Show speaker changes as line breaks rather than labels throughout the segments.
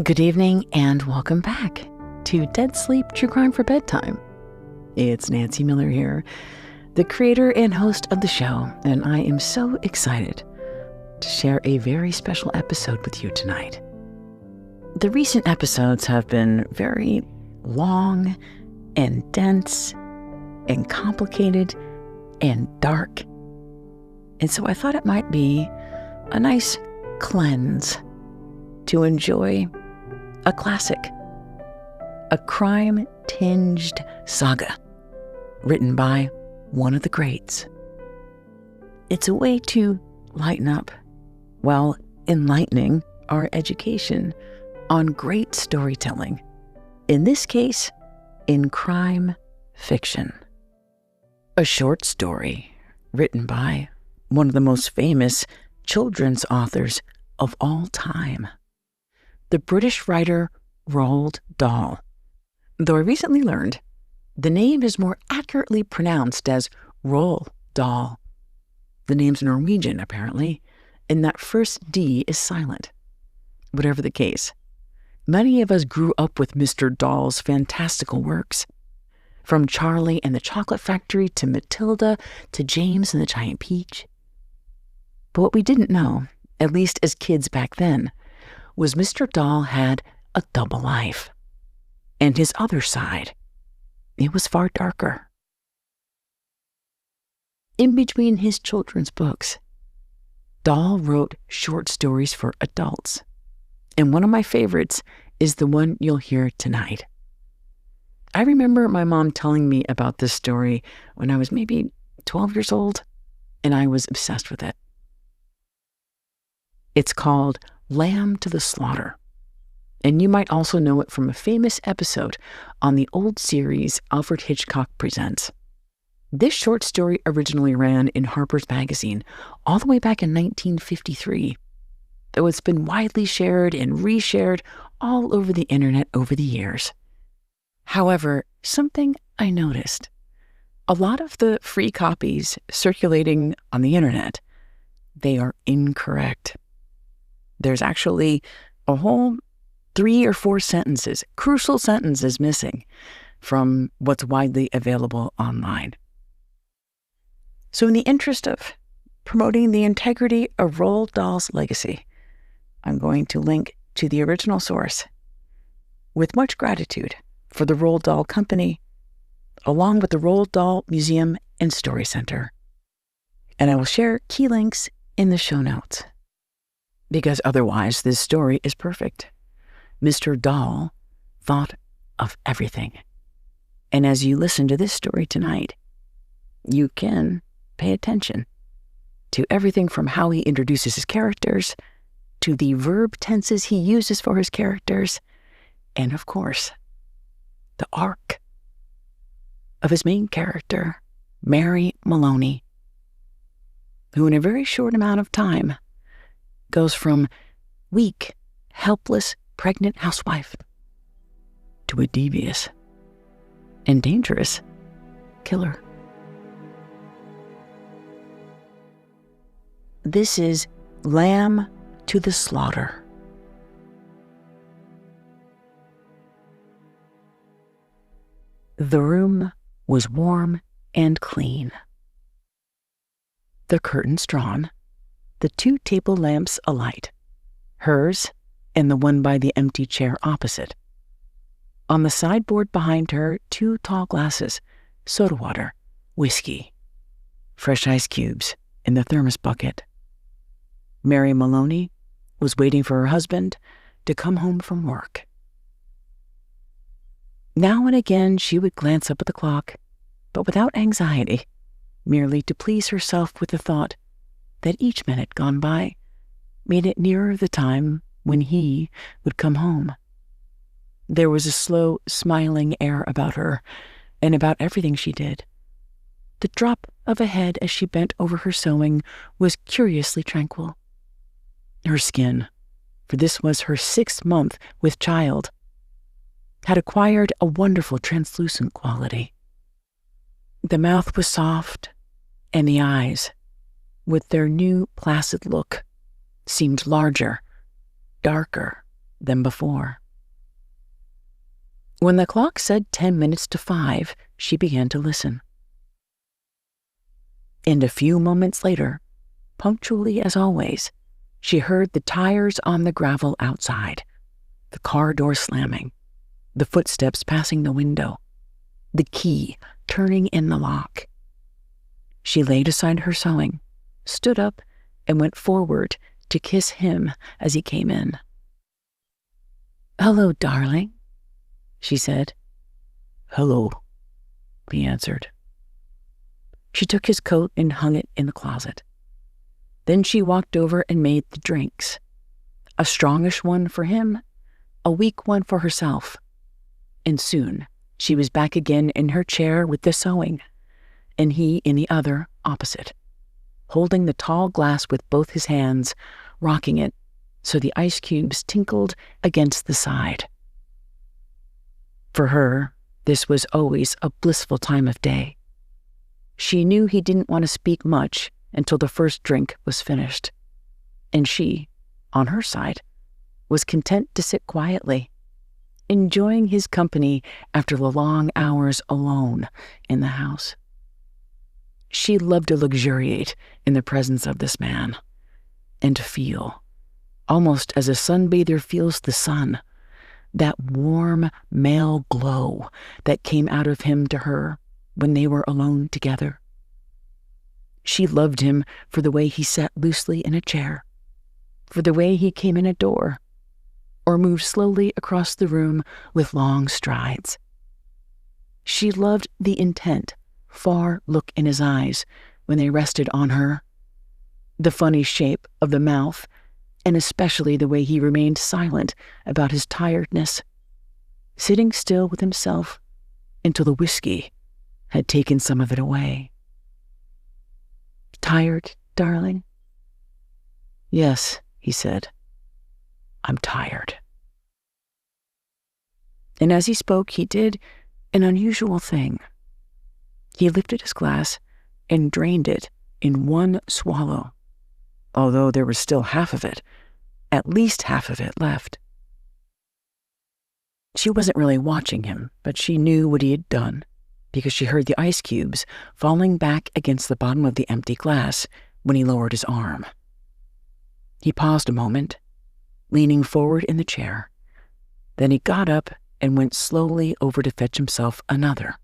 Good evening and welcome back to Dead Sleep True Crime for Bedtime. It's Nancy Miller here, the creator and host of the show, and I am so excited to share a very special episode with you tonight. The recent episodes have been very long and dense and complicated and dark, and so I thought it might be a nice cleanse to enjoy a classic, a crime-tinged saga written by one of the greats. It's a way to lighten up while enlightening our education on great storytelling, in this case, in crime fiction. A short story written by one of the most famous children's authors of all time, the British writer Roald Dahl. Though I recently learned the name is more accurately pronounced as Roald Dahl. The name's Norwegian, apparently, and that first D is silent. Whatever the case, many of us grew up with Mr. Dahl's fantastical works. From Charlie and the Chocolate Factory to Matilda to James and the Giant Peach. But what we didn't know, at least as kids back then, was Mr. Dahl had a double life. And his other side, it was far darker. In between his children's books, Dahl wrote short stories for adults. And one of my favorites is the one you'll hear tonight. I remember my mom telling me about this story when I was maybe 12 years old, and I was obsessed with it. It's called Lamb to the Slaughter, and you might also know it from a famous episode on the old series Alfred Hitchcock Presents. This short story originally ran in Harper's Magazine all the way back in 1953, though it's been widely shared and reshared all over the internet over the years. However, something I noticed, a lot of the free copies circulating on the internet, they are incorrect. There's actually a whole 3 or 4 sentences, crucial sentences missing from what's widely available online. So in the interest of promoting the integrity of Roald Dahl's legacy, I'm going to link to the original source with much gratitude for the Roald Dahl Company, along with the Roald Dahl Museum and Story Center. And I will share key links in the show notes, because otherwise this story is perfect. Mr. Dahl thought of everything. And as you listen to this story tonight, you can pay attention to everything from how he introduces his characters, to the verb tenses he uses for his characters, and of course, the arc of his main character, Mary Maloney, who in a very short amount of time goes from weak, helpless, pregnant housewife to a devious and dangerous killer. This is Lamb to the Slaughter. The room was warm and clean. The curtains drawn, the 2 table lamps alight, hers and the one by the empty chair opposite. On the sideboard behind her, 2 tall glasses, soda water, whiskey, fresh ice cubes in the thermos bucket. Mary Maloney was waiting for her husband to come home from work. Now and again she would glance up at the clock, but without anxiety, merely to please herself with the thought that each minute gone by made it nearer the time when he would come home. There was a slow, smiling air about her and about everything she did. The drop of a head as she bent over her sewing was curiously tranquil. Her skin, for this was her 6th month with child, had acquired a wonderful translucent quality. The mouth was soft, and the eyes, with their new placid look, seemed larger, darker, than before. When the clock said 10 minutes to 5, she began to listen. And a few moments later, punctually as always, she heard the tires on the gravel outside, the car door slamming, the footsteps passing the window, the key turning in the lock. She laid aside her sewing, stood up, and went forward to kiss him as he came in. "Hello, darling," she said. "Hello," he answered. She took his coat and hung it in the closet. Then she walked over and made the drinks. A strongish one for him, a weak one for herself. And soon she was back again in her chair with the sewing, and he in the other opposite, holding the tall glass with both his hands, rocking it so the ice cubes tinkled against the side. For her, this was always a blissful time of day. She knew he didn't want to speak much until the first drink was finished, and she, on her side, was content to sit quietly, enjoying his company after the long hours alone in the house. She loved to luxuriate in the presence of this man, and to feel, almost as a sunbather feels the sun, that warm male glow that came out of him to her when they were alone together. She loved him for the way he sat loosely in a chair, for the way he came in a door, or moved slowly across the room with long strides. She loved the intent, far look in his eyes when they rested on her, the funny shape of the mouth, and especially the way he remained silent about his tiredness, sitting still with himself until the whiskey had taken some of it away. "Tired, darling?" "Yes," he said. "I'm tired." And as he spoke, he did an unusual thing. He lifted his glass and drained it in one swallow, although there was still half of it, at least half of it left. She wasn't really watching him, but she knew what he had done, because she heard the ice cubes falling back against the bottom of the empty glass when he lowered his arm. He paused a moment, leaning forward in the chair. Then he got up and went slowly over to fetch himself another.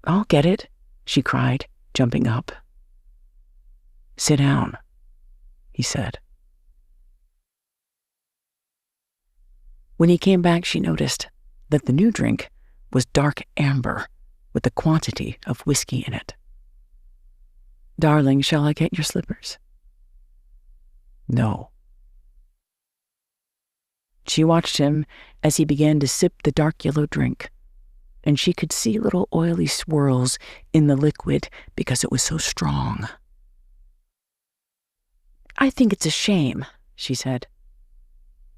"I'll get it," she cried, jumping up. "Sit down," he said. When he came back, she noticed that the new drink was dark amber with a quantity of whiskey in it. "Darling, shall I get your slippers?" "No." She watched him as he began to sip the dark yellow drink, and she could see little oily swirls in the liquid because it was so strong. "I think it's a shame," she said,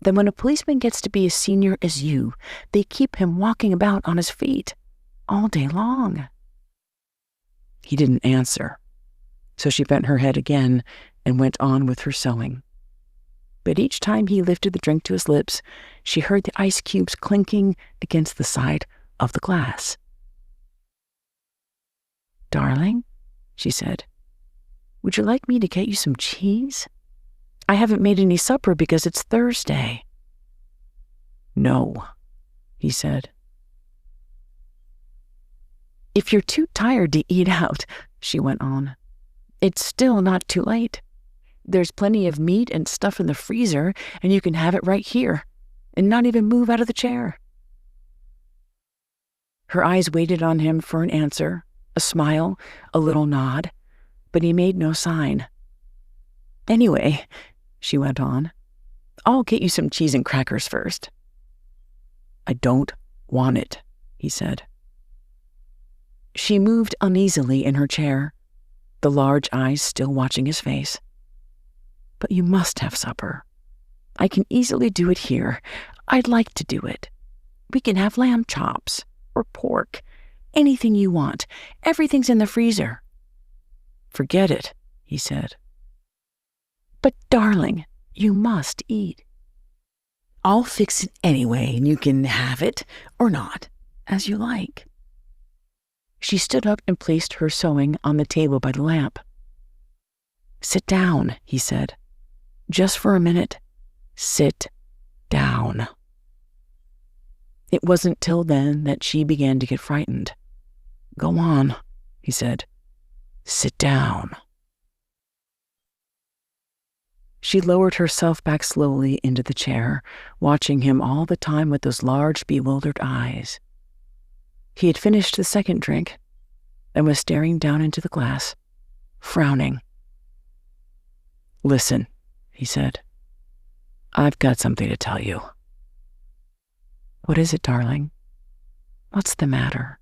"that when a policeman gets to be as senior as you, they keep him walking about on his feet all day long." He didn't answer, so she bent her head again and went on with her sewing. But each time he lifted the drink to his lips, she heard the ice cubes clinking against the side of the glass. "Darling," she said, "would you like me to get you some cheese? I haven't made any supper because it's Thursday." "No," he said. "If you're too tired to eat out," she went on, "it's still not too late. There's plenty of meat and stuff in the freezer, and you can have it right here and not even move out of the chair." Her eyes waited on him for an answer, a smile, a little nod, but he made no sign. "Anyway," she went on, "I'll get you some cheese and crackers first." "I don't want it," he said. She moved uneasily in her chair, the large eyes still watching his face. "But you must have supper. I can easily do it here. I'd like to do it. We can have lamb chops or pork, anything you want. Everything's in the freezer." "Forget it," he said. "But darling, you must eat." I'll fix it anyway, and you can have it or not, as you like." She stood up and placed her sewing on the table by the lamp. "Sit down," he said. "Just for a minute. Sit down." It wasn't till then that she began to get frightened. "Go on," he said. "Sit down." She lowered herself back slowly into the chair, watching him all the time with those large, bewildered eyes. He had finished the second drink and was staring down into the glass, frowning. "Listen," he said. "I've got something to tell you." "What is it, darling? What's the matter?"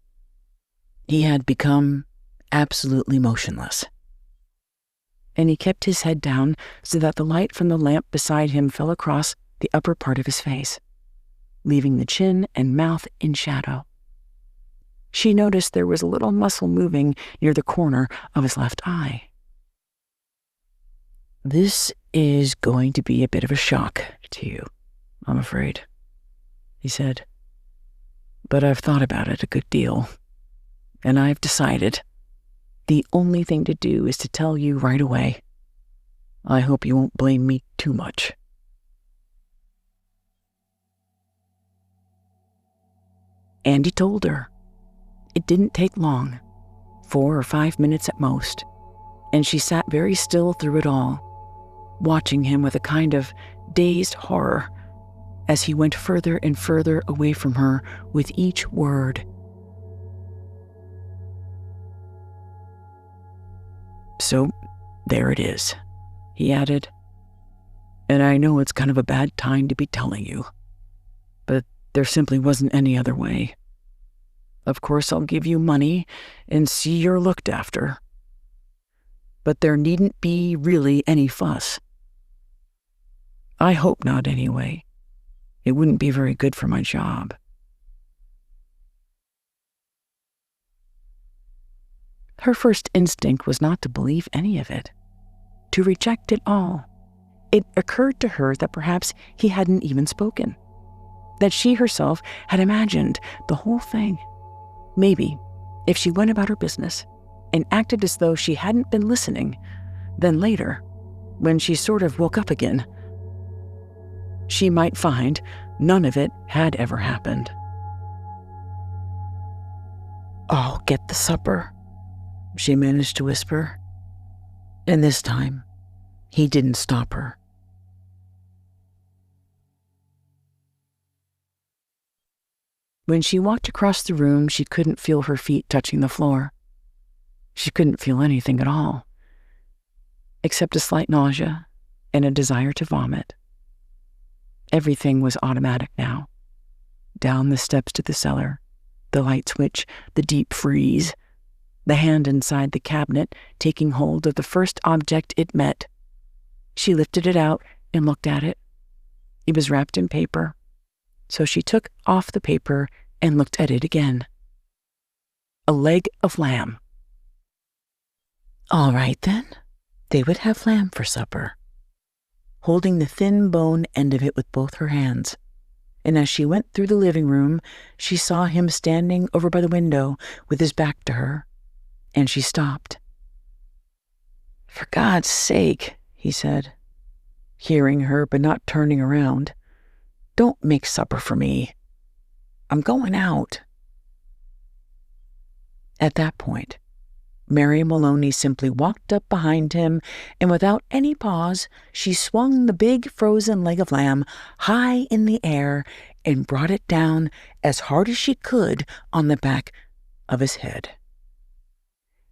He had become absolutely motionless, and he kept his head down so that the light from the lamp beside him fell across the upper part of his face, leaving the chin and mouth in shadow. She noticed there was a little muscle moving near the corner of his left eye. "This is going to be a bit of a shock to you, I'm afraid," he said. "But I've thought about it a good deal, and I've decided the only thing to do is to tell you right away. I hope you won't blame me too much." And he told her. It didn't take long, 4 or 5 minutes at most, and she sat very still through it all, watching him with a kind of dazed horror as he went further and further away from her with each word. "So, there it is," he added. "And I know it's kind of a bad time to be telling you, but there simply wasn't any other way. Of course, I'll give you money and see you're looked after. But there needn't be really any fuss. I hope not, anyway. It wouldn't be very good for my job." Her first instinct was not to believe any of it, to reject it all. It occurred to her that perhaps he hadn't even spoken, that she herself had imagined the whole thing. Maybe, if she went about her business and acted as though she hadn't been listening, then later, when she sort of woke up again, she might find none of it had ever happened. "I'll get the supper," she managed to whisper, and this time he didn't stop her. When she walked across the room, she couldn't feel her feet touching the floor. She couldn't feel anything at all, except a slight nausea and a desire to vomit. Everything was automatic now. Down the steps to the cellar, the light switch, the deep freeze, the hand inside the cabinet taking hold of the first object it met. She lifted it out and looked at it. It was wrapped in paper, so she took off the paper and looked at it again. A leg of lamb. All right, then. They would have lamb for supper. Holding the thin bone end of it with both her hands, and as she went through the living room, she saw him standing over by the window with his back to her, and she stopped. "For God's sake," he said, hearing her but not turning around, "don't make supper for me. I'm going out." At that point, Mary Maloney simply walked up behind him, and without any pause, she swung the big frozen leg of lamb high in the air and brought it down as hard as she could on the back of his head.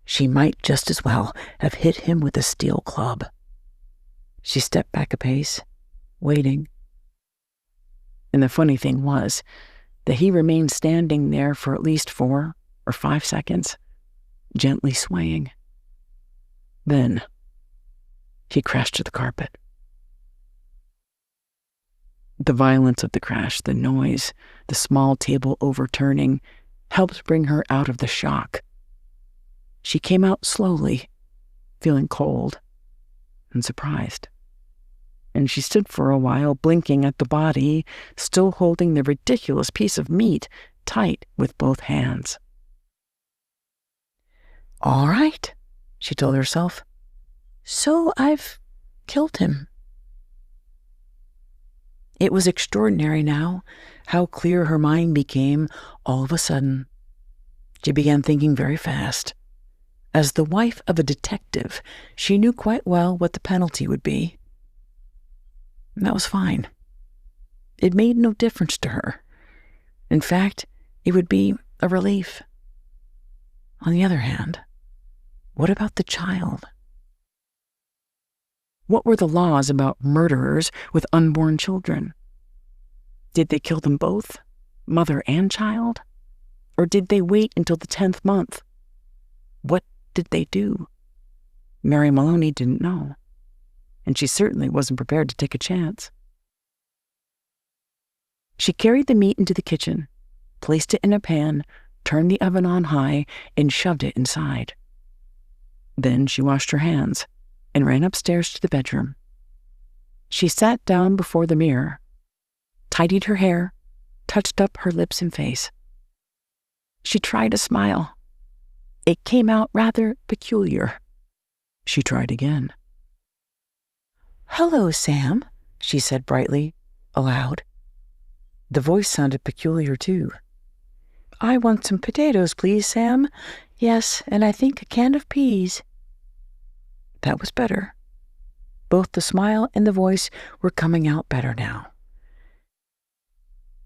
She might just as well have hit him with a steel club. She stepped back a pace, waiting. And the funny thing was that he remained standing there for at least 4 or 5 seconds, gently swaying. Then he crashed to the carpet. The violence of the crash, the noise, the small table overturning, helped bring her out of the shock. She came out slowly, feeling cold and surprised. and she stood for a while blinking at the body, still holding the ridiculous piece of meat tight with both hands. "All right," she told herself. "So I've killed him." It was extraordinary now how clear her mind became all of a sudden. She began thinking very fast. As the wife of a detective, she knew quite well what the penalty would be. And that was fine. It made no difference to her. In fact, it would be a relief. On the other hand, what about the child? What were the laws about murderers with unborn children? Did they kill them both, mother and child? Or did they wait until the 10th month? What did they do? Mary Maloney didn't know, and she certainly wasn't prepared to take a chance. She carried the meat into the kitchen, placed it in a pan, turned the oven on high, and shoved it inside. Then she washed her hands and ran upstairs to the bedroom. She sat down before the mirror, tidied her hair, touched up her lips and face. She tried to smile. It came out rather peculiar. She tried again. "Hello, Sam," she said brightly, aloud. The voice sounded peculiar, too. "I want some potatoes, please, Sam. Yes, and I think a can of peas." That was better. Both the smile and the voice were coming out better now.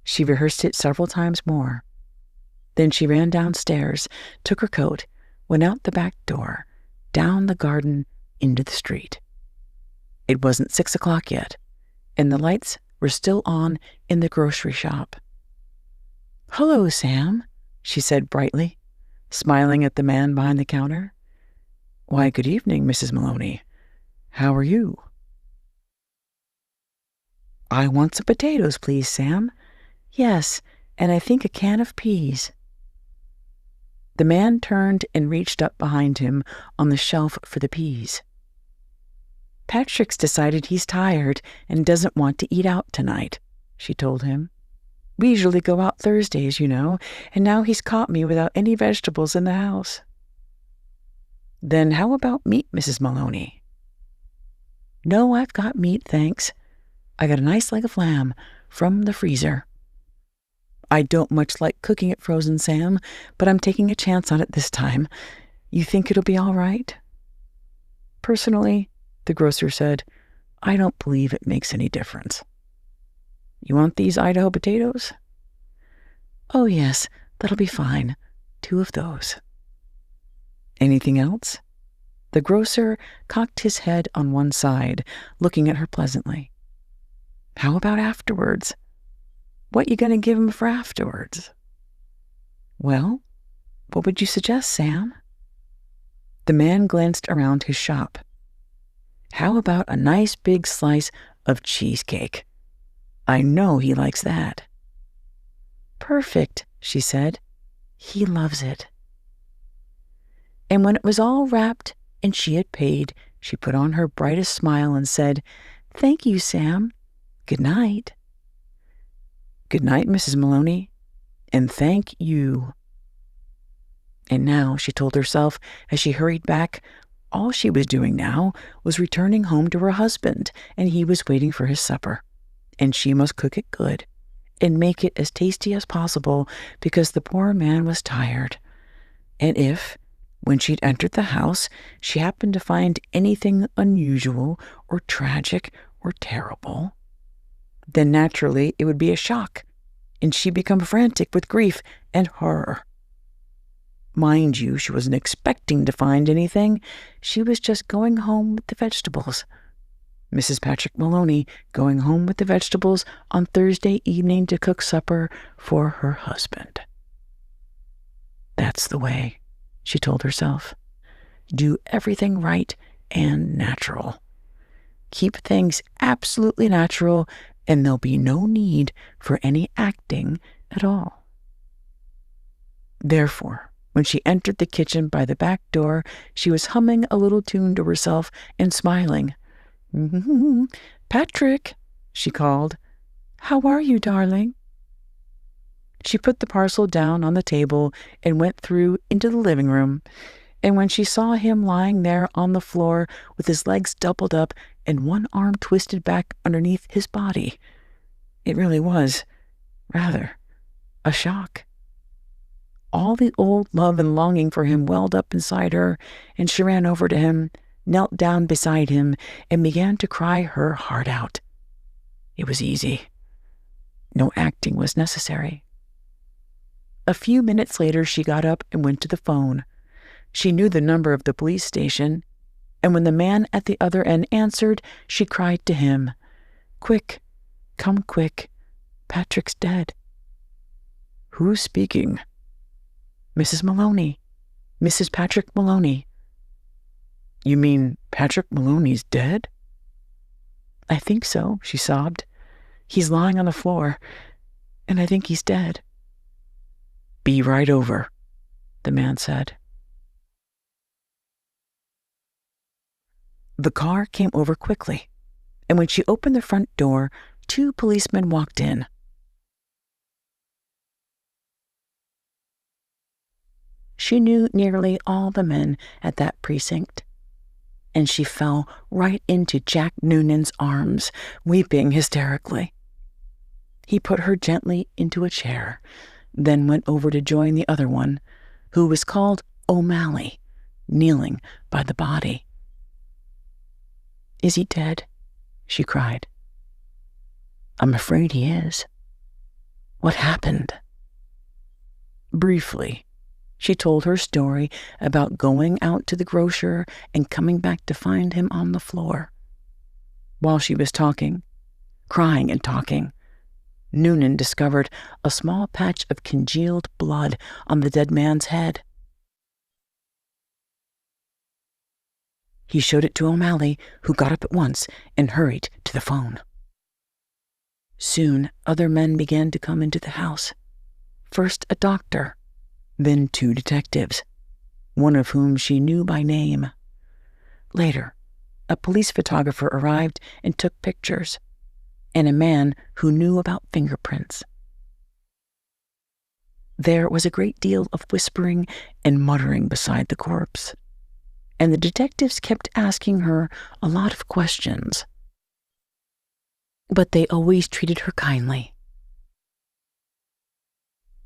She rehearsed it several times more. Then she ran downstairs, took her coat, went out the back door, down the garden, into the street. It wasn't 6 o'clock yet, and the lights were still on in the grocery shop. "Hello, Sam," she said brightly, smiling at the man behind the counter. "Why, good evening, Mrs. Maloney. How are you?" "I want some potatoes, please, Sam. Yes, and I think a can of peas." The man turned and reached up behind him on the shelf for the peas. "Patrick's decided he's tired and doesn't want to eat out tonight," she told him. "We usually go out Thursdays, you know, and now he's caught me without any vegetables in the house." "Then how about meat, Mrs. Maloney?" "No, I've got meat, thanks. I got a nice leg of lamb from the freezer." "I don't much like cooking it frozen, Sam, but I'm taking a chance on it this time. You think it'll be all right?" "Personally," the grocer said, "I don't believe it makes any difference. You want these Idaho potatoes?" "Oh, yes, that'll be fine. 2 of those." "Anything else?" The grocer cocked his head on one side, looking at her pleasantly. "How about afterwards? What you gonna give him for afterwards?" "Well, what would you suggest, Sam?" The man glanced around his shop. "How about a nice big slice of cheesecake? I know he likes that." "Perfect," she said. "He loves it." And when it was all wrapped and she had paid, she put on her brightest smile and said, "Thank you, Sam. Good night." "Good night, Mrs. Maloney, and thank you." And now, she told herself as she hurried back, all she was doing now was returning home to her husband, and he was waiting for his supper. And she must cook it good and make it as tasty as possible because the poor man was tired. And if, when she'd entered the house, she happened to find anything unusual or tragic or terrible, then naturally it would be a shock, and she'd become frantic with grief and horror. Mind you, she wasn't expecting to find anything. She was just going home with the vegetables. Mrs. Patrick Maloney going home with the vegetables on Thursday evening to cook supper for her husband. That's the way, she told herself. Do everything right and natural. Keep things absolutely natural, and there'll be no need for any acting at all. Therefore, when she entered the kitchen by the back door, she was humming a little tune to herself and smiling. "Patrick," she called. "How are you, darling?" She put the parcel down on the table and went through into the living room, and when she saw him lying there on the floor with his legs doubled up and one arm twisted back underneath his body, it really was, rather, a shock. All the old love and longing for him welled up inside her, and she ran over to him, knelt down beside him, and began to cry her heart out. It was easy. No acting was necessary. A few minutes later, she got up and went to the phone. She knew the number of the police station, and when the man at the other end answered, she cried to him, "Quick, come quick, Patrick's dead." "Who's speaking?" "Mrs. Maloney, Mrs. Patrick Maloney." "You mean Patrick Maloney's dead?" "I think so," she sobbed. "He's lying on the floor, and I think he's dead." "Be right over," the man said. The car came over quickly, and when she opened the front door, 2 policemen walked in. She knew nearly all the men at that precinct, and she fell right into Jack Noonan's arms, weeping hysterically. He put her gently into a chair, then went over to join the other one, who was called O'Malley, kneeling by the body. "Is he dead?" she cried. "I'm afraid he is." "What happened?" Briefly, she told her story about going out to the grocer and coming back to find him on the floor. While she was talking, crying and talking, Noonan discovered a small patch of congealed blood on the dead man's head. He showed it to O'Malley, who got up at once and hurried to the phone. Soon, other men began to come into the house. First a doctor, then 2 detectives, one of whom she knew by name. Later, a police photographer arrived and took pictures, and a man who knew about fingerprints. There was a great deal of whispering and muttering beside the corpse, and the detectives kept asking her a lot of questions. But they always treated her kindly.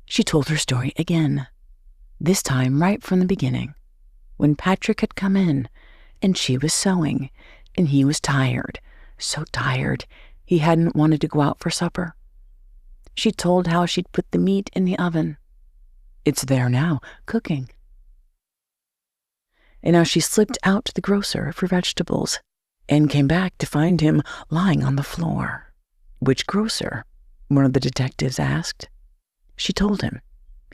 She told her story again, this time right from the beginning, when Patrick had come in, and she was sewing, and he was tired, so tired he hadn't wanted to go out for supper. She told how she'd put the meat in the oven. It's there now, cooking. And how she slipped out to the grocer for vegetables and came back to find him lying on the floor. "Which grocer?" one of the detectives asked. She told him,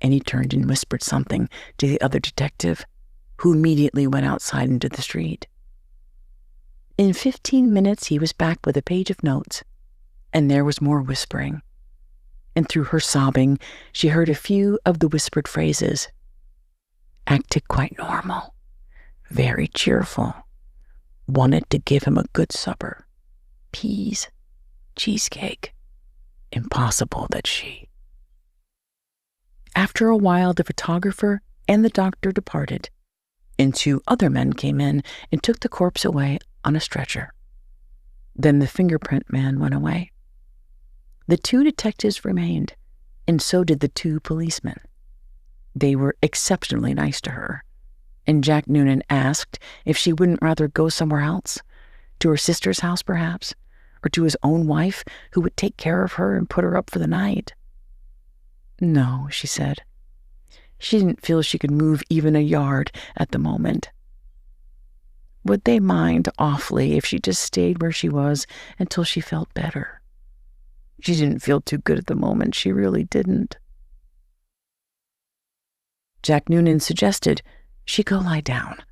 and he turned and whispered something to the other detective, who immediately went outside into the street. In 15 minutes, he was back with a page of notes, and there was more whispering. And through her sobbing, she heard a few of the whispered phrases. "Acted quite normal. Very cheerful. Wanted to give him a good supper. Peas. Cheesecake. Impossible that she..." After a while, the photographer and the doctor departed, and 2 other men came in and took the corpse away on a stretcher. Then the fingerprint man went away. The 2 detectives remained, and so did the 2 policemen. They were exceptionally nice to her, and Jack Noonan asked if she wouldn't rather go somewhere else, to her sister's house perhaps, or to his own wife, who would take care of her and put her up for the night. No, she said. She didn't feel she could move even a yard at the moment. Would they mind awfully if she just stayed where she was until she felt better? She didn't feel too good at the moment, she really didn't. Jack Noonan suggested she go lie down.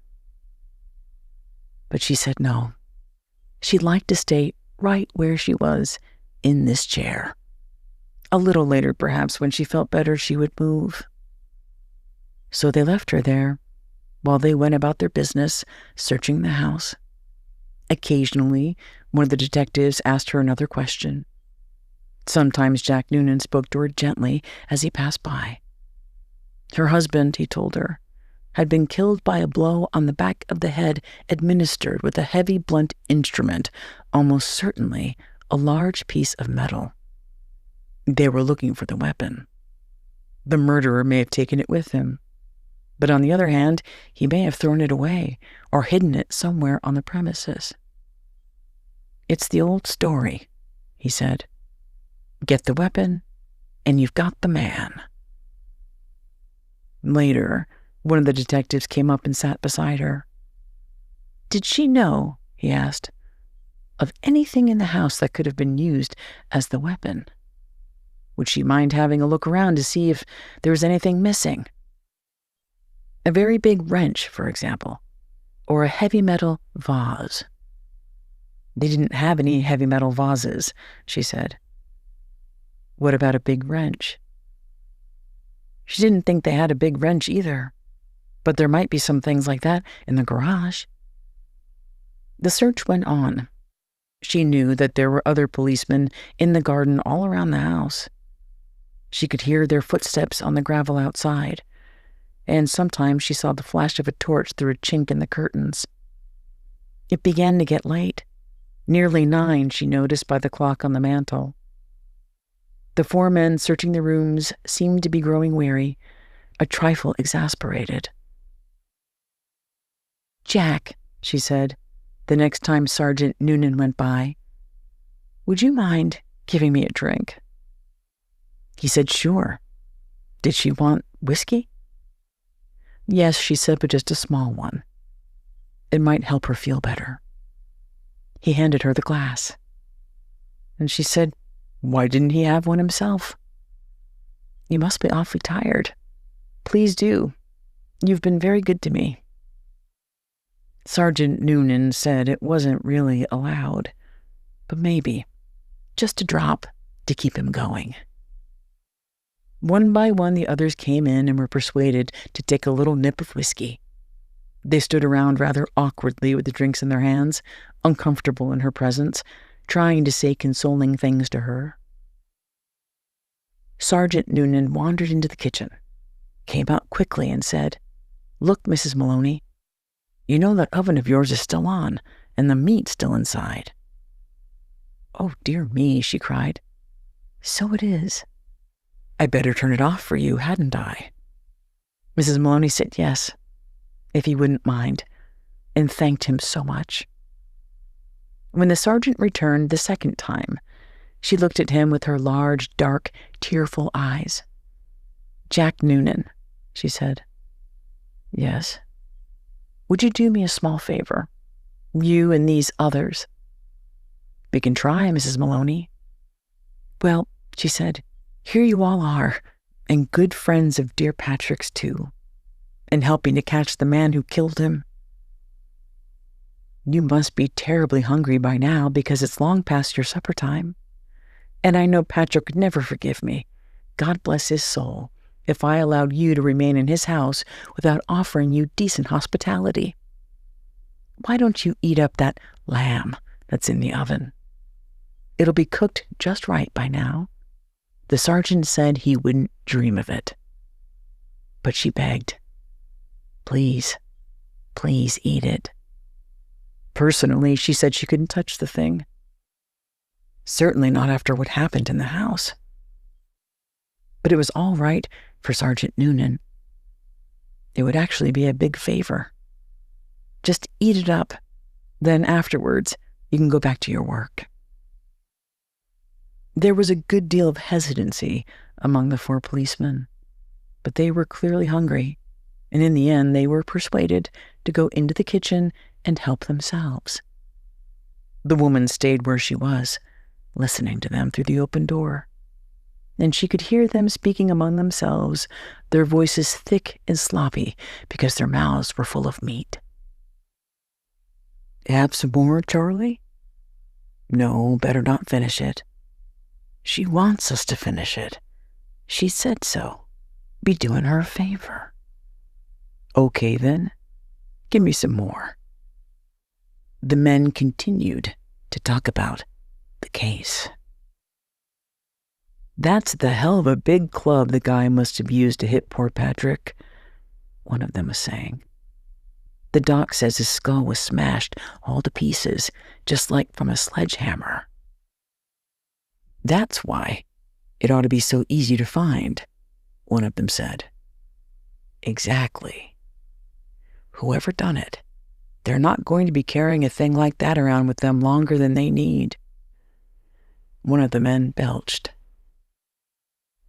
But she said no. She'd like to stay right where she was, in this chair. A little later, perhaps, when she felt better, she would move. So they left her there, while they went about their business, searching the house. Occasionally, One of the detectives asked her another question. Sometimes Jack Noonan spoke to her gently as he passed by. Her husband, he told her, had been killed by a blow on the back of the head administered with a heavy blunt instrument, almost certainly a large piece of metal. They were looking for the weapon. The murderer may have taken it with him, but on the other hand, he may have thrown it away or hidden it somewhere on the premises. It's the old story, he said. Get the weapon, and you've got the man. Later, one of the detectives came up and sat beside her. Did she know, he asked, of anything in the house that could have been used as the weapon? Would she mind having a look around to see if there was anything missing? A very big wrench, for example, or a heavy metal vase. They didn't have any heavy metal vases, she said. What about a big wrench? She didn't think they had a big wrench either, but there might be some things like that in the garage. The search went on. She knew that there were other policemen in the garden all around the house. She could hear their footsteps on the gravel outside, and sometimes she saw the flash of a torch through a chink in the curtains. It began to get late. Nearly 9, she noticed by the clock on the mantel. The 4 men searching the rooms seemed to be growing weary, a trifle exasperated. Jack, she said, the next time Sergeant Noonan went by, would you mind giving me a drink? He said sure. Did she want whiskey? Yes, she said, but just a small one. It might help her feel better. He handed her the glass. And she said, why didn't he have one himself? You must be awfully tired. Please do. You've been very good to me. Sergeant Noonan said it wasn't really allowed, but maybe, just a drop to keep him going. One by one, the others came in and were persuaded to take a little nip of whiskey. They stood around rather awkwardly with the drinks in their hands, uncomfortable in her presence, trying to say consoling things to her. Sergeant Noonan wandered into the kitchen, came out quickly and said, Look, Mrs. Maloney, you know that oven of yours is still on, and the meat's still inside. Oh, dear me, she cried. So it is. I'd better turn it off for you, hadn't I? Mrs. Maloney said yes, if he wouldn't mind, and thanked him so much. When the sergeant returned the second time, she looked at him with her large, dark, tearful eyes. Jack Noonan, she said. Yes. Would you do me a small favor? You and these others. We can try, Mrs. Maloney. Well, she said, here you all are, and good friends of dear Patrick's too, and helping to catch the man who killed him. You must be terribly hungry by now because it's long past your supper time. And I know Patrick would never forgive me, God bless his soul, if I allowed you to remain in his house without offering you decent hospitality. Why don't you eat up that lamb that's in the oven? It'll be cooked just right by now. The sergeant said he wouldn't dream of it. But she begged, please, please eat it. Personally, she said she couldn't touch the thing. Certainly not after what happened in the house. But it was all right for Sergeant Noonan. It would actually be a big favor. Just eat it up. Then afterwards, you can go back to your work. There was a good deal of hesitancy among the 4 policemen, but they were clearly hungry, and in the end they were persuaded to go into the kitchen and help themselves. The woman stayed where she was, listening to them through the open door, and she could hear them speaking among themselves, their voices thick and sloppy because their mouths were full of meat. Have some more, Charlie? No, better not finish it. She wants us to finish it. She said so. Be doing her a favor. Okay, then. Give me some more. The men continued to talk about the case. "That's the hell of a big club the guy must have used to hit poor Patrick," one of them was saying. "The doc says his skull was smashed all to pieces, just like from a sledgehammer." "That's why it ought to be so easy to find," one of them said. "Exactly. Whoever done it, they're not going to be carrying a thing like that around with them longer than they need." One of the men belched.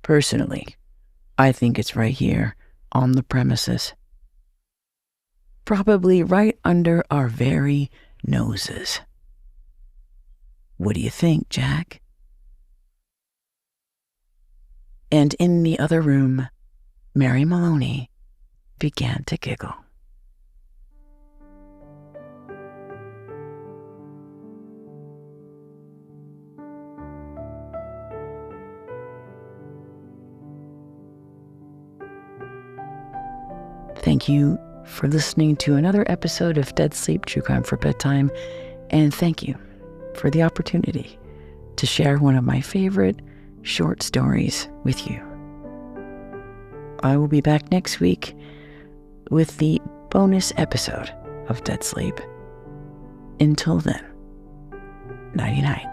"Personally, I think it's right here on the premises. Probably right under our very noses. What do you think, Jack?" And in the other room, Mary Maloney began to giggle. Thank you for listening to another episode of Dead Sleep True Crime for Bedtime, and thank you for the opportunity to share one of my favorite short stories with you. I will be back next week with the bonus episode of Dead Sleep. Until then, nighty-night.